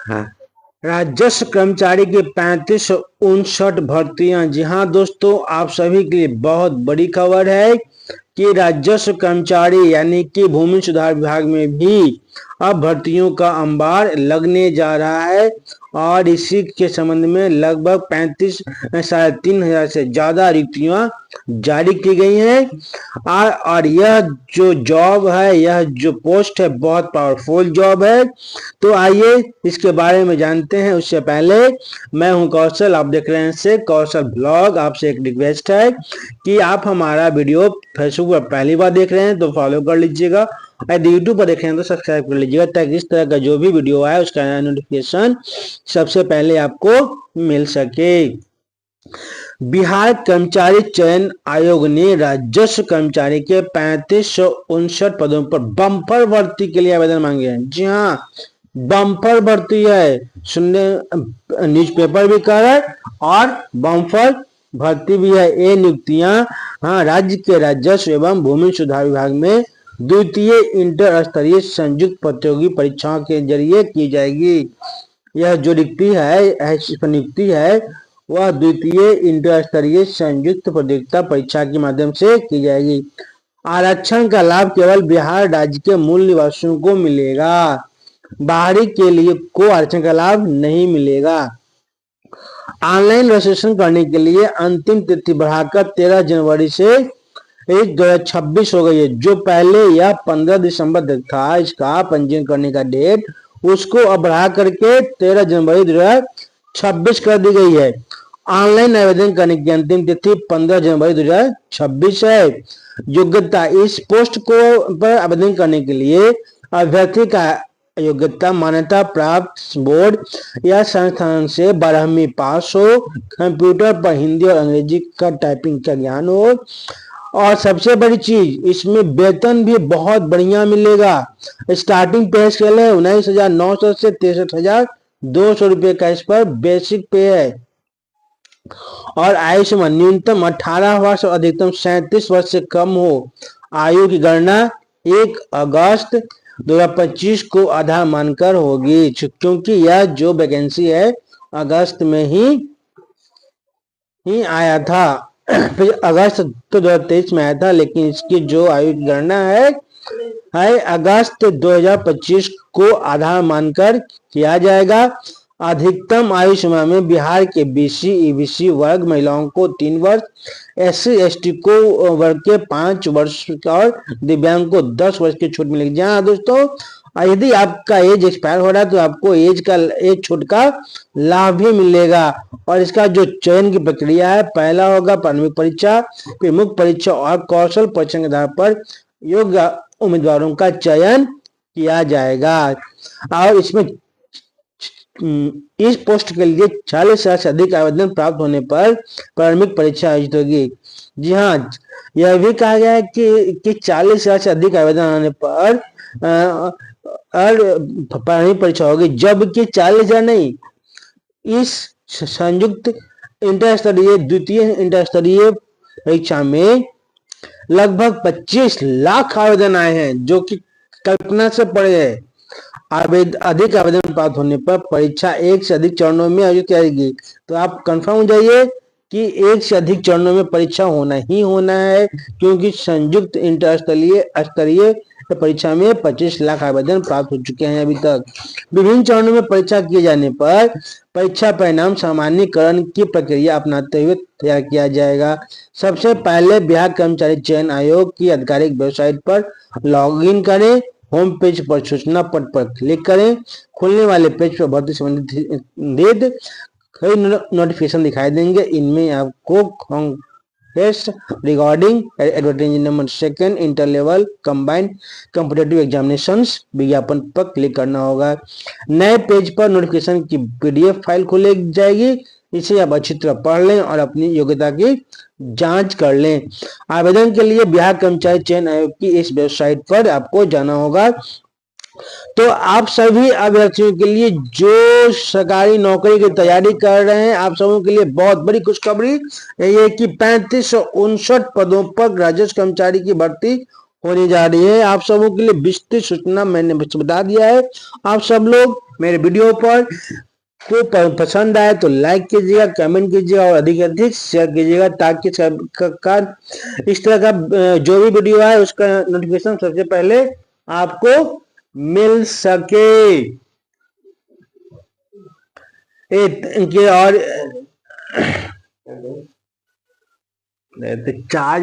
हाँ, राजस्व कर्मचारी की 3559 भर्तियां। जी हाँ दोस्तों, आप सभी के लिए बहुत बड़ी खबर है कि राजस्व कर्मचारी यानी कि भूमि सुधार विभाग में भी अब भर्तियों का अंबार लगने जा रहा है और इसी के संबंध में लगभग 35,500 से ज्यादा रिक्तियां जारी की गई हैं। और यह जो जॉब है, यह जो पोस्ट है, बहुत पावरफुल जॉब है। तो आइए इसके बारे में जानते हैं। उससे पहले मैं हूं कौशल, आप देख रहे हैं से कौशल ब्लॉग। आपसे एक रिक्वेस्ट है कि आप हमारा वीडियो फेसबुक पर पहली बार देख रहे हैं तो फॉलो कर लीजिएगा, यदि यूट्यूब पर देख रहे हैं तो सब्सक्राइब कर लीजिएगा, ताकि इस तरह का जो भी वीडियो आए उसका नोटिफिकेशन सबसे पहले आपको मिल सके। बिहार कर्मचारी चयन आयोग ने राजस्व कर्मचारी के 3559 पदों पर बम्पर भर्ती के लिए आवेदन मांगे हैं। जी हाँ, बम्पर भर्ती है, सुनने न्यूज़पेपर भी कह रहा है और बम्पर भर्ती भी है। ये नियुक्तियां हाँ राज्य के राजस्व एवं भूमि सुधार विभाग में द्वितीय इंटर स्तरीय संयुक्त प्रतियोगी परीक्षाओं के जरिए की जाएगी। यह जो नियुक्ति है वह द्वितीय इंटर स्तरीय संयुक्त प्रतियोगिता परीक्षा के माध्यम से की जाएगी। आरक्षण का लाभ केवल बिहार राज्य के मूल निवासियों को मिलेगा, बाहरी के लिए कोई आरक्षण का लाभ नहीं मिलेगा। ऑनलाइन रजिस्ट्रेशन करने के लिए अंतिम तिथि बढ़ाकर 13 जनवरी से 2026 हो गई है। जो पहले यह 15 दिसंबर तक था, इसका पंजीयन करने का डेट, उसको अब बढ़ा करके 13 जनवरी 2026 कर दी गई है। ऑनलाइन आवेदन करने की अंतिम तिथि 15 जनवरी 2026 है। योग्यता: इस पोस्ट को पर आवेदन करने के लिए अभ्यर्थी का योग्यता मान्यता प्राप्त बोर्ड या संस्थान से 12वीं पास हो, कंप्यूटर पर हिंदी और अंग्रेजी का टाइपिंग का ज्ञान हो, और सबसे बड़ी चीज, इसमें वेतन भी बहुत बढ़िया मिलेगा। स्टार्टिंग पे स्केल है 19,900 से 63,200 रुपये का इस पर बेसिक पे है। और आयु सीमा न्यूनतम 18 वर्ष और अधिकतम 37 वर्ष से कम हो। आयु की गणना 1 अगस्त 2025 को आधार मानकर होगी, क्योंकि यह जो वैकेंसी है अगस्त में ही आया था, फिर अगस्त 2023 में आया था, लेकिन इसकी जो आयु की गणना है अगस्त 2025 को आधार मानकर किया जाएगा। अधिकतम आयु सीमा में बिहार के बीसी ईबीसी वर्ग महिलाओं को 3 वर्ष, एससी एसटी को वर्ग के 5 वर्ष और दिव्यांग को 10 वर्ष की छूट मिलेगी। जहाँ दोस्तों यदि आपका एज एक्सपायर हो रहा है तो आपको एज छूट का लाभ भी मिलेगा। और इसका जो चयन की प्रक्रिया है, पहला होगा प्रारंभिक परीक्षा, फिर मुख्य परीक्षा और कौशल परीक्षण के आधार पर योग्य उम्मीदवारों का चयन किया जाएगा। और इसमें इस पोस्ट के लिए 40 से अधिक आवेदन प्राप्त होने पर प्रारंभिक परीक्षा आयोजित होगी। जी हाँ, यह भी कहा गया है कि 40 से अधिक आवेदन आने पर प्रारंभिक परीक्षा होगी, जबकि 40,000 नहीं, इस संयुक्त इंटर स्तरीय द्वितीय इंटर स्तरीय परीक्षा में लगभग 25 लाख आवेदन आए हैं, जो कि कल्पना से परे है। अधिक आवेदन प्राप्त होने पर परीक्षा 1 से अधिक चरणों में आयोजित की जाएगी। तो आप कंफर्म हो जाइए कि 1 से अधिक चरणों में परीक्षा होना ही होना है, क्योंकि संयुक्त इंटर स्तरीय परीक्षा में 25 लाख आवेदन प्राप्त हो चुके हैं अभी तक। विभिन्न चरणों में परीक्षा किए जाने पर परीक्षा परिणाम सामान्यकरण की प्रक्रिया अपनाते हुए तैयार किया जाएगा। सबसे पहले बिहार कर्मचारी चयन आयोग की आधिकारिक वेबसाइट पर लॉगिन करें, होम पेज पर सूचना पट पर क्लिक करें। खुलने वाले पेज पर भर्ती संबंधित कई नोटिफिकेशन दिखाई देंगे। इनमें आपको regarding advertising number 2 inter level combined competitive examinations विज्ञापन पर क्लिक करना होगा। नए पेज पर नोटिफिकेशन की पीडीएफ फाइल खोली जाएगी। इसे आप अच्छी तरह पढ़ लें और अपनी योग्यता की जांच कर लें। आवेदन के लिए बिहार कर्मचारी चयन आयोग की इस वेबसाइट पर आपको जाना होगा। तो आप सभी अभ्यर्थियों के लिए जो सरकारी नौकरी की तैयारी कर रहे हैं, आप सबों के लिए बहुत बड़ी खुशखबरी ये कि 3559 पदों पर राजस्व कर्मचारी की भर्ती होने जा रही है। आप सबों के लिए विस्तृत सूचना मैंने बता दिया है। आप सब लोग मेरे वीडियो पर को पसंद आए तो लाइक कीजिएगा, कमेंट कीजिएगा और अधिक अधिक शेयर कीजिएगा, ताकि इस तरह का जो भी वीडियो है उसका नोटिफिकेशन सबसे पहले आपको मिल सके। इनके और चार्ज